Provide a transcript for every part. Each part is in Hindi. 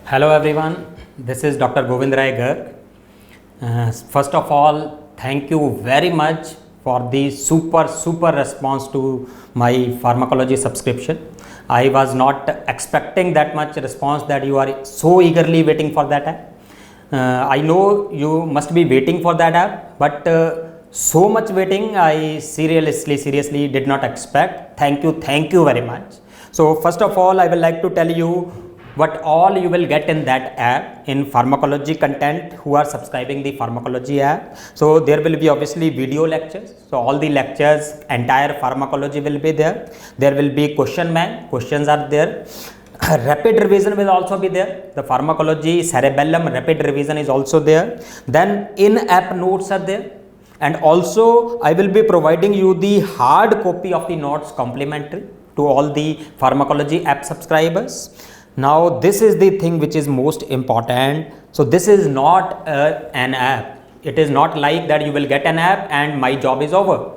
Hello everyone, this is Dr. Govind Rai Garg. First of all, thank you very much for the super response to my pharmacology subscription. I was not expecting that much response that you are so eagerly waiting for that app. I know you must be waiting for that app, but so much waiting I seriously did not expect. Thank you very much. So first of all, I would like to tell you what all you will get in that app in pharmacology content who are subscribing the pharmacology app. So there will be obviously video lectures. So all the lectures, entire pharmacology will be there. There will be question bank, questions are there. Rapid revision will also be there. The pharmacology cerebellum rapid revision is also there. Then in-app notes are there. And also I will be providing you the hard copy of the notes complimentary to all the pharmacology app subscribers. Now this is the thing which is most important. So this is not an app. It is not like that you will get an app and my job is over.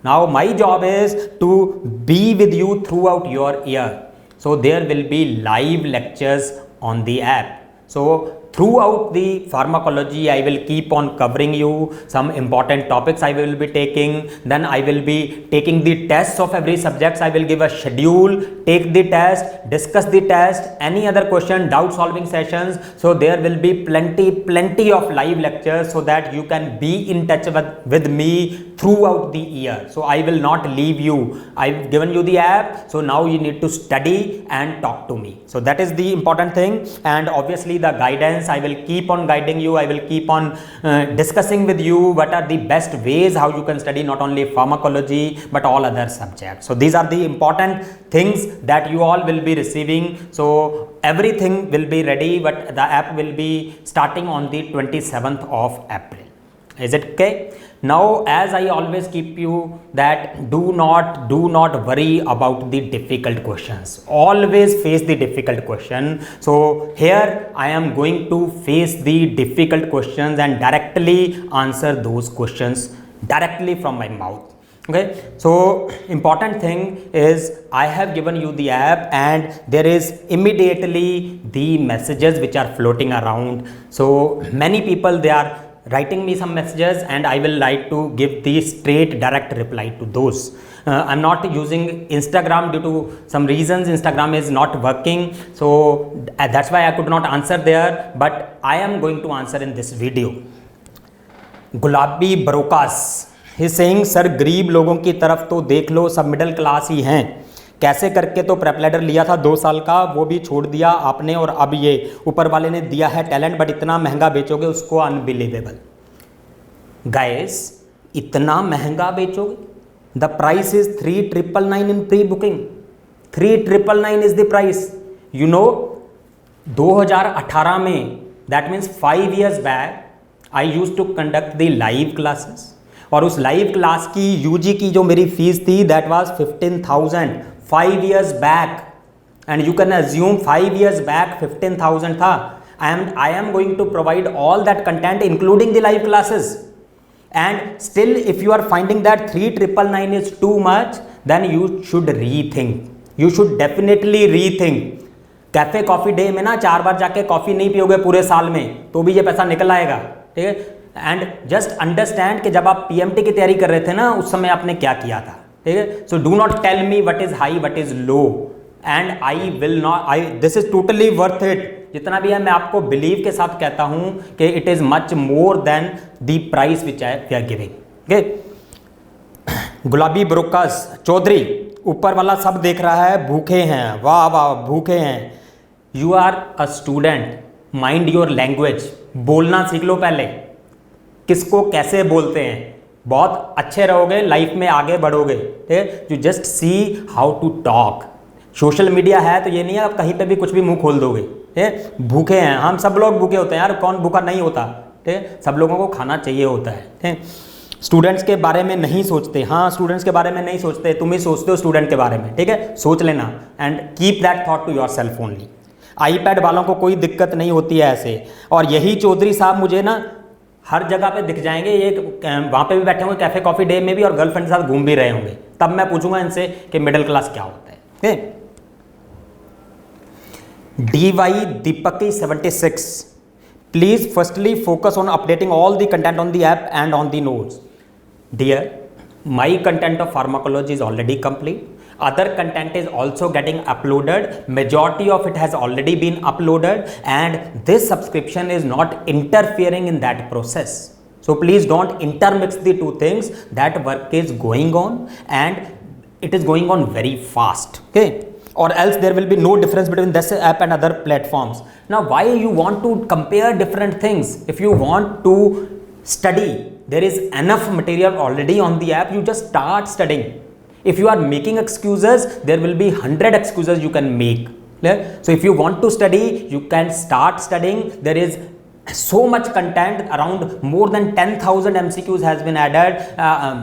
Now my job is to be with you throughout your year. So there will be live lectures on the app. So throughout the pharmacology, I will keep on covering you some important topics I will be taking. Then I will be taking the tests of every subject. I will give a schedule, take the test, discuss the test, any other question, doubt solving sessions. So there will be plenty of live lectures so that you can be in touch with me throughout the year. So I will not leave you. I've given you the app. So now you need to study and talk to me. So that is the important thing. And obviously the guidance, I will keep on guiding you. I will keep on discussing with you what are the best ways how you can study not only pharmacology but all other subjects. So these are the important things that you all will be receiving. So everything will be ready, but the app will be starting on the 27th of April. Is it okay? Now, as I always keep you that do not worry about the difficult questions. Always face the difficult question. So here I am going to face the difficult questions and directly answer those questions directly from my mouth. Okay, so important thing is I have given you the app and there is immediately the messages which are floating around. So many people, they are writing me some messages and I will like to give the straight direct reply to those. I'm not using Instagram due to some reasons. Instagram is not working, so that's why I could not answer there, but I am going to answer in this video. Gulabi Brokas, he is saying, sir गरीब लोगों की तरफ तो देख लो, सब मिडिल क्लास ही हैं, कैसे करके तो प्रेप लेडर लिया था 2 साल का, वो भी छोड़ दिया आपने, और अब ये ऊपर वाले ने दिया है टैलेंट बट इतना महंगा बेचोगे उसको, अनबिलीवेबल। गाइस, इतना महंगा बेचोगे? The price is 3,999 in pre booking. 3,999 is the price. You know 2018 में, that means 5 years back, I use to conduct the live classes, और उस लाइव क्लास की यूजी की जो मेरी फीस थी that was 15,000 5 years back, and you can assume 5 years back 15,000 था। I am going to provide all that content including the live classes, and still if you are finding that 3,999 is too much, then you should rethink, you should definitely rethink. Cafe Coffee Day में ना 4 बार जाके कॉफी नहीं पियोगे पूरे साल में तो भी ये पैसा निकल आएगा, ठीक है। एंड जस्ट अंडरस्टैंड कि जब आप पीएमटी की तैयारी कर रहे थे ना, उस समय आपने क्या किया था, ठीक है। So do not tell me what is high what is low, and I will not, this is totally worth it. जितना भी है मैं आपको बिलीव के साथ कहता हूं कि it is much more than the price which I we are giving, okay. गुलाबी ब्रोकस चौधरी, ऊपर वाला सब देख रहा है, भूखे हैं, वाह वाह भूखे हैं। You are a student, mind your language, बोलना सीख लो पहले, किसको कैसे बोलते हैं, बहुत अच्छे रहोगे, लाइफ में आगे बढ़ोगे, ठीक है। You just see how to talk. Social media है तो ये नहीं है आप कहीं पे भी कुछ भी मुंह खोल दोगे, ठीक है। भूखे हैं, हम सब लोग भूखे होते हैं यार, कौन भूखा नहीं होता, ठीक है। सब लोगों को खाना चाहिए होता है, ठीक है। स्टूडेंट्स के बारे में नहीं सोचते, हाँ स्टूडेंट्स के बारे में नहीं सोचते, तुम ही सोचते हो स्टूडेंट के बारे में, ठीक है। सोच लेना and keep that thought to yourself only. IPad वालों को कोई दिक्कत नहीं होती है ऐसे, और यही चौधरी साहब मुझे ना हर जगह पे दिख जाएंगे, ये वहाँ पे भी बैठे होंगे कैफे कॉफी डे में भी, और गर्लफ्रेंड के साथ घूम भी रहे होंगे, तब मैं पूछूंगा इनसे कि मिडिल क्लास क्या होता है। DY Deepaki 76. Please firstly focus on updating all the content on the app and on the notes. Dear, my content of pharmacology is already complete. Other content is also getting uploaded. Majority of it has already been uploaded, and this subscription is not interfering in that process. So please don't intermix the two things. That work is going on and it is going on very fast. Okay. Or else there will be no difference between this app and other platforms. Now, why you want to compare different things? If you want to study, there is enough material already on the app. You just start studying. If you are making excuses, there will be 100 excuses you can make. Clear? So if you want to study, you can start studying. There is so much content, around more than 10,000 MCQs has been added.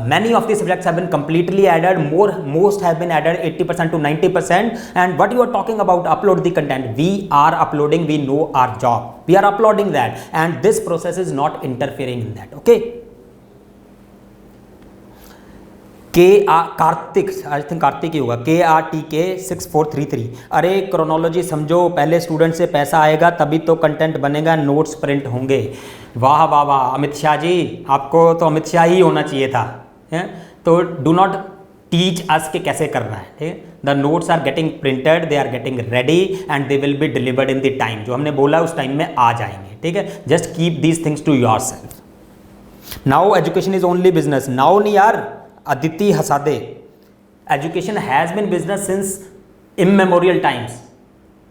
Many of the subjects have been completely added. Most have been added 80% to 90%. And what you are talking about, upload the content. We are uploading. We know our job. We are uploading that, and this process is not interfering in that. Okay. Kartik, I think Kartik ही होगा, KRTK 6433। अरे क्रोनोलॉजी समझो, पहले स्टूडेंट से पैसा आएगा तभी तो कंटेंट बनेगा, नोट्स प्रिंट होंगे। वाह वाह वाह अमित शाह जी, आपको तो अमित शाह ही होना चाहिए था। तो डू नॉट टीच अस के कैसे करना है। ठीक है, the notes are getting printed, they are getting ready and they will be delivered in the time. जो हमने बोला उस टाइम में आ जाएंगे। ठीक है, just keep these things to yourself. Now education is only business. Now नहीं यार, Aditi Hasade, education has been business since immemorial times.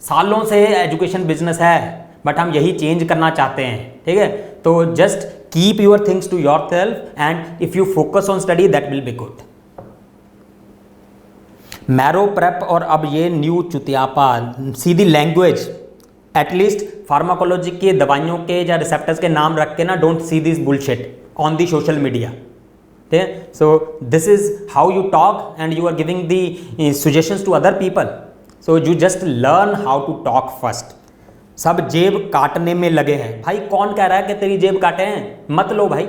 सालों से एजुकेशन बिजनेस है, बट हम यही चेंज करना चाहते हैं। ठीक है, तो just keep your things to yourself and if you focus on study that will be good. Marrow prep और अब ये न्यू चुतियापा, सीधी लैंग्वेज। एटलीस्ट फार्माकोलॉजी के दवाइयों के या रिसेप्टर्स के नाम रख के ना, don't see this bullshit on the social media. So this is how you talk and you are giving the suggestions to other people. So you just learn how to talk first. सब जेब काटने में लगे हैं। भाई कौन कह रहा है कि तेरी जेब काटे हैं? मत लो भाई।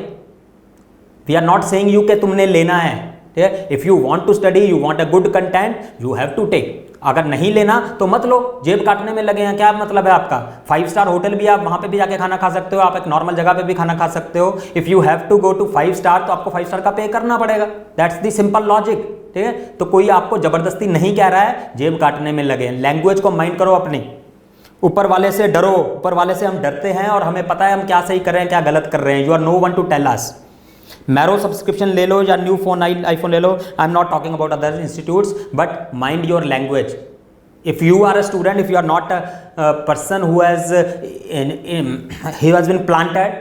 We are not saying you कि तुमने लेना है। ठीक है, if you want to study, you want a good content, you have to take. अगर नहीं लेना तो मत लो। जेब काटने में लगे हैं, क्या मतलब है आपका? 5 स्टार होटल भी, आप वहाँ पे भी जाके खाना खा सकते हो, आप एक नॉर्मल जगह पे भी खाना खा सकते हो। If you have to go to 5 star तो आपको 5 स्टार का पे करना पड़ेगा। That's the simple logic. ठीक है, तो कोई आपको जबरदस्ती नहीं कह रहा है जेब काटने में लगे हैं। लैंग्वेज को माइंड करो अपनी। ऊपर वाले से डरो, ऊपर वाले से हम डरते हैं और हमें पता है हम क्या सही कर रहे हैं क्या गलत कर रहे हैं। You are no one to tell us. Marrow subscription ले लो या न्यू फोन आईफोन ले लो। I am not talking about other institutes, but mind your language. If you are a student, if you are not a person who has been planted,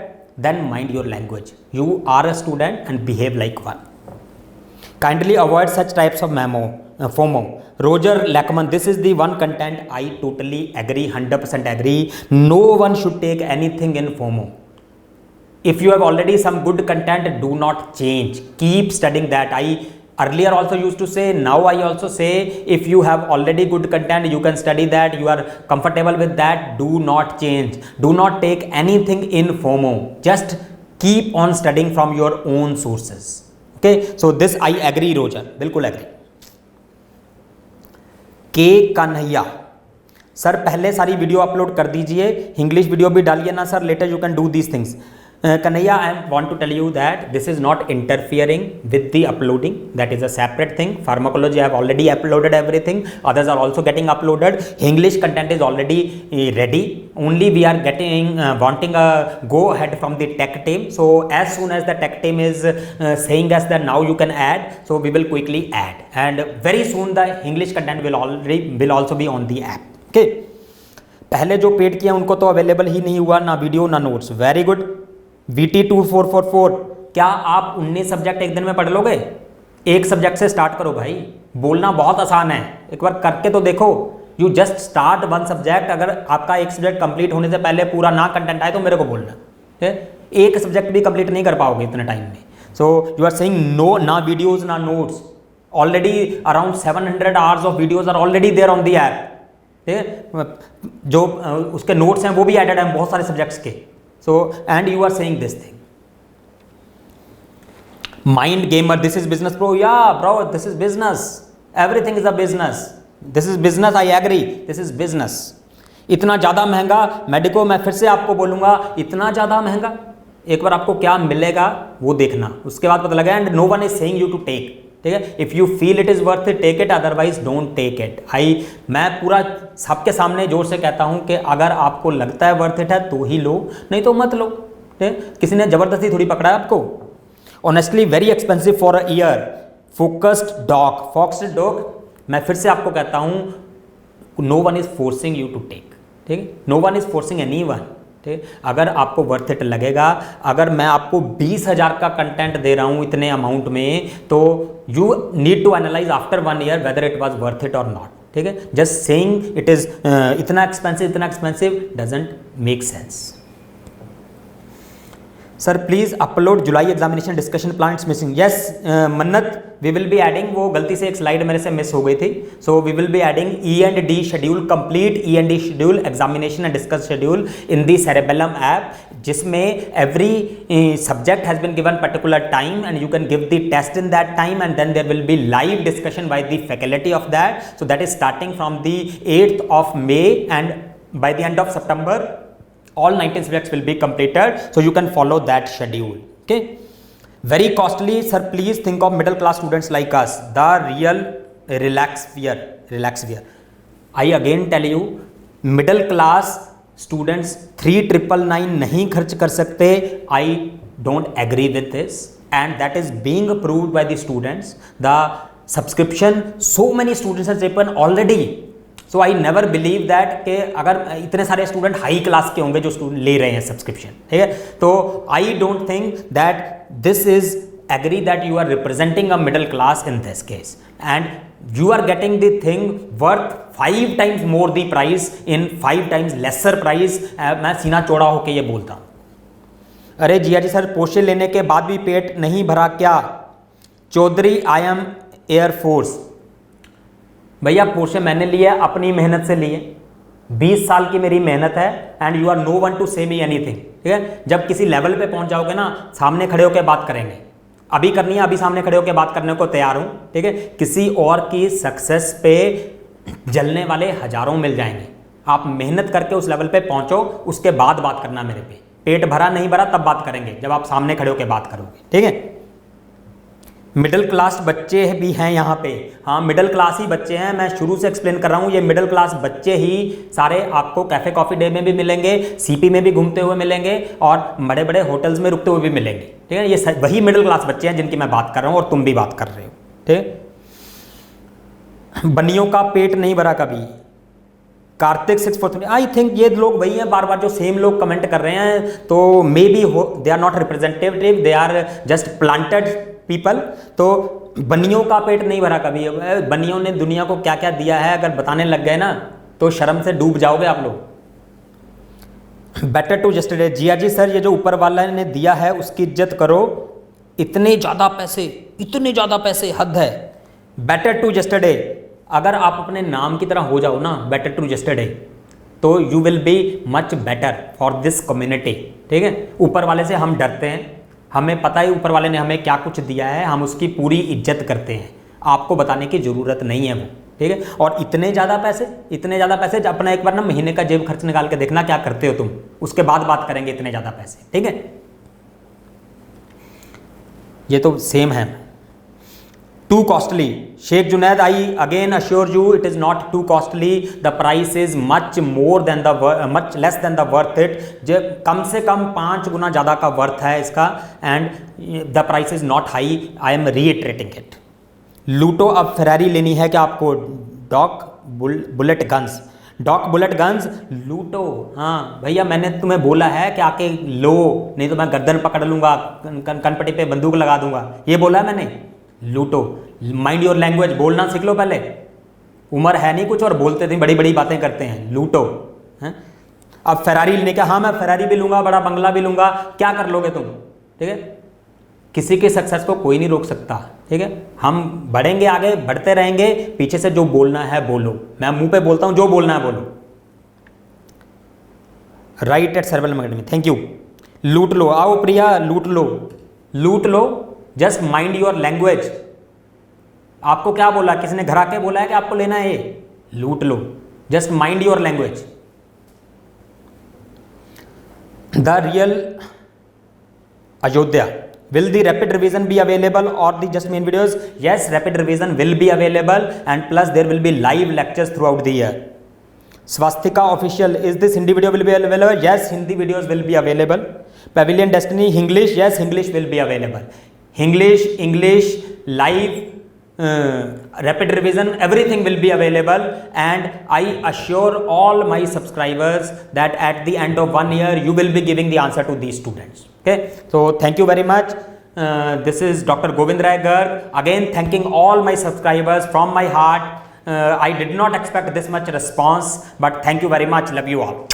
then mind your language. You are a student and behave like one. Kindly avoid such types of FOMO. Roger Lackman, this is the one content I totally agree, 100% agree. No one should take anything in FOMO. If you have already some good content, do not change. Keep studying that. I earlier also used to say, now I also say, if you have already good content, you can study that, you are comfortable with that, do not change. Do not take anything in FOMO. Just keep on studying from your own sources. Okay, so this I agree, Roger, बिल्कुल agree. के कन्हैया सर, पहले सारी वीडियो अपलोड कर दीजिए, इंग्लिश वीडियो भी डालिए ना sir, later you can do these things. Kanhaiya, I want to tell you that this is not interfering with the uploading. That is a separate thing. Pharmacology, I have already uploaded everything. Others are also getting uploaded. English content is already ready. Only we are getting wanting a go ahead from the tech team. So as soon as the tech team is saying us that now you can add, so we will quickly add. And very soon the English content will also be on the app. Okay. पहले जो पेड किया उनको तो अवेलेबल ही नहीं हुआ, ना वीडियो ना नोट्स। Very good. VT 2444, क्या आप 19 सब्जेक्ट एक दिन में पढ़ लोगे? एक सब्जेक्ट से स्टार्ट करो भाई। बोलना बहुत आसान है, एक बार करके तो देखो। You just start one subject. अगर आपका एक सब्जेक्ट कंप्लीट होने से पहले पूरा ना कंटेंट आए तो मेरे को बोलना है। एक सब्जेक्ट भी कंप्लीट नहीं कर पाओगे इतने टाइम में। So you are saying no, ना वीडियोज ना notes. Already around 700 hours of videos are already there on the app. जो उसके नोट्स हैं वो भी एडेड हैं बहुत सारे सब्जेक्ट्स के। So, and you are saying this thing. Mind gamer, this is business bro. Yeah, bro, this is business. Everything is a business. This is business, I agree. This is business. इतना ज़्यादा महंगा मेडिको, मैं फिर से आपको बोलूँगा इतना ज़्यादा महंगा, एक बार आपको क्या मिलेगा वो देखना, उसके बाद पता लगा। And no one is saying you to take, ठीक है, if you feel it is worth it take it, otherwise don't take it. मैं पूरा सबके सामने जोर से कहता हूँ कि अगर आपको लगता है वर्थ इट है तो ही लो, नहीं तो मत लो, ठीक है, किसी ने ज़बरदस्ती थोड़ी पकड़ा है आपको। Honestly very expensive for a year, focused dog, मैं फिर से आपको कहता हूँ no one is forcing you to take, ठीक है, no one is forcing anyone, ठीक। अगर आपको वर्थ इट लगेगा, अगर मैं आपको 20,000 का कंटेंट दे रहा हूँ इतने अमाउंट में, तो you need to analyse after 1 year whether it was worth it और नॉट, ठीक है। जस्ट सेइंग इट इज इतना expensive doesn't make sense. Sir please upload July examination discussion plan, it's missing. Yes Mannat, we will be adding, वो गलती से एक स्लाइड मेरे से मिस हो गई थी, so we will be adding E&D schedule, complete E&D schedule, examination and discuss schedule in the cerebellum app, जिसमें every subject has been given particular time and you can give the test in that time and then there will be live discussion by the faculty of that, so that is starting from the 8th of May and by the end of September all 19 subjects will be completed, so you can follow that schedule, okay. Very costly, sir, please think of middle class students like us, the real relax wear. I again tell you, middle class students 3,999 नहीं खर्च कर सकते, I don't agree with this and that is being approved by the students. The subscription, so many students have taken already, so I never believe that कि अगर इतने सारे स्टूडेंट हाई क्लास के होंगे जो स्टूडेंट ले रहे हैं सब्सक्रिप्शन, ठीक है, तो I don't think that this is agree that you are representing a middle class in this case and you are getting the thing worth 5 times more the price in 5 times lesser price. मैं सीना चौड़ा होकर ये बोलता हूँ। अरे जिया जी सर, पोर्शे लेने के बाद भी पेट नहीं भरा क्या? Chaudhary, I am air force. भैया पोर्शे मैंने लिया, अपनी मेहनत से लिए, 20 साल की मेरी मेहनत है and you are no one to say me anything, ठीक है। जब किसी लेवल पे पहुंच जाओगे ना, सामने खड़े होकर बात करेंगे, अभी करनी है, अभी सामने खड़े होकर बात करने को तैयार हूं, ठीक है। किसी और की सक्सेस पे जलने वाले हजारों मिल जाएंगे, आप मेहनत करके उस लेवल पे पहुंचो, उसके बाद बात करना मेरे पे। पेट भरा नहीं भरा तब बात करेंगे, जब आप सामने खड़े होकर बात करोगे, ठीक है। मिडिल क्लास बच्चे भी हैं यहाँ पे, हाँ मिडिल क्लास ही बच्चे हैं, मैं शुरू से एक्सप्लेन कर रहा हूँ, ये मिडिल क्लास बच्चे ही सारे आपको कैफ़े कॉफ़ी डे में भी मिलेंगे, सीपी में भी घूमते हुए मिलेंगे और बड़े बड़े होटल्स में रुकते हुए भी मिलेंगे, ठीक है। ये वही मिडिल क्लास बच्चे हैं जिनकी मैं बात कर रहा हूँ और तुम भी बात कर रहे हो, ठीक। बनियों का पेट नहीं भरा कभी, कार्तिक 643। आई थिंक ये लोग वही हैं बार बार जो सेम लोग कमेंट कर रहे हैं, तो maybe they are not representative, they are just planted people. तो बनियों का पेट नहीं भरा कभी, बनियों ने दुनिया को क्या क्या दिया है अगर बताने लग गए ना तो शर्म से डूब जाओगे आप लोग। Better to yesterday, Jiya ji sir ये जो ऊपर वाला ने दिया है उसकी इज्जत करो, इतने ज़्यादा पैसे हद है। बेटर टू जस्टरडे, अगर आप अपने नाम की तरह हो जाओ ना, बेटर टू जस्टरडे, तो you will be much better for this community, ठीक है। ऊपर वाले से हम डरते हैं, हमें पता है ऊपर वाले ने हमें क्या कुछ दिया है, हम उसकी पूरी इज्जत करते हैं, आपको बताने की ज़रूरत नहीं है वो, ठीक है। और इतने ज़्यादा पैसे अपना एक बार ना महीने का जेब खर्च निकाल के देखना क्या करते हो तुम, उसके बाद बात करेंगे इतने ज़्यादा पैसे, ठीक है। ये तो सेम है। Too costly, Shaikh Junaid, I again assure you it is not too costly, the price is much less than the worth it, जो कम से कम 5 गुना ज़्यादा का वर्थ है इसका, and the price is not high, I am reiterating it. लूटो, अब फेरारी लेनी है क्या आपको? बुलेट गन्स लूटो, हाँ भैया मैंने तुम्हें बोला है कि आके लो, नहीं तो मैं गर्दन पकड़ लूँगा, कनपट्टी पे बंदूक लगा दूंगा, ये बोला है मैंने। लूटो, माइंड योर लैंग्वेज, बोलना सीख लो पहले, उम्र है नहीं कुछ और बोलते थे बड़ी बड़ी बातें करते हैं। लूटो हैं। अब फेरारी लेने का, हाँ मैं फेरारी भी लूँगा, बड़ा बंगला भी लूँगा, क्या कर लोगे तुम, ठीक है। किसी के सक्सेस को कोई नहीं रोक सकता, ठीक है। हम बढ़ेंगे आगे, बढ़ते रहेंगे, पीछे से जो बोलना है बोलो, मैं मुंह पे बोलता हूँ, जो बोलना है बोलो। Right at Sarwal academy, thank you. लूट लो, आओ प्रिया लूट लो, जस्ट माइंड योर लैंग्वेज। आपको क्या बोला, किसी ने घर आके बोला है कि आपको लेना है ये? लूट लो, just mind your language, The real Ayodhya. Will the rapid revision be available or the just main videos? Yes, rapid revision will be available, and plus there will be live lectures throughout the year. Swastika official, is this Hindi video will be available? Yes, Hindi videos will be available. Pavilion Destiny English, yes, English will be available. English live, rapid revision, everything will be available, and I assure all my subscribers that at the end of 1 year you will be giving the answer to these students. Okay, so thank you very much. This is Dr. Govind Rai Garg, again thanking all my subscribers from my heart. I did not expect this much response, but thank you very much. Love you all.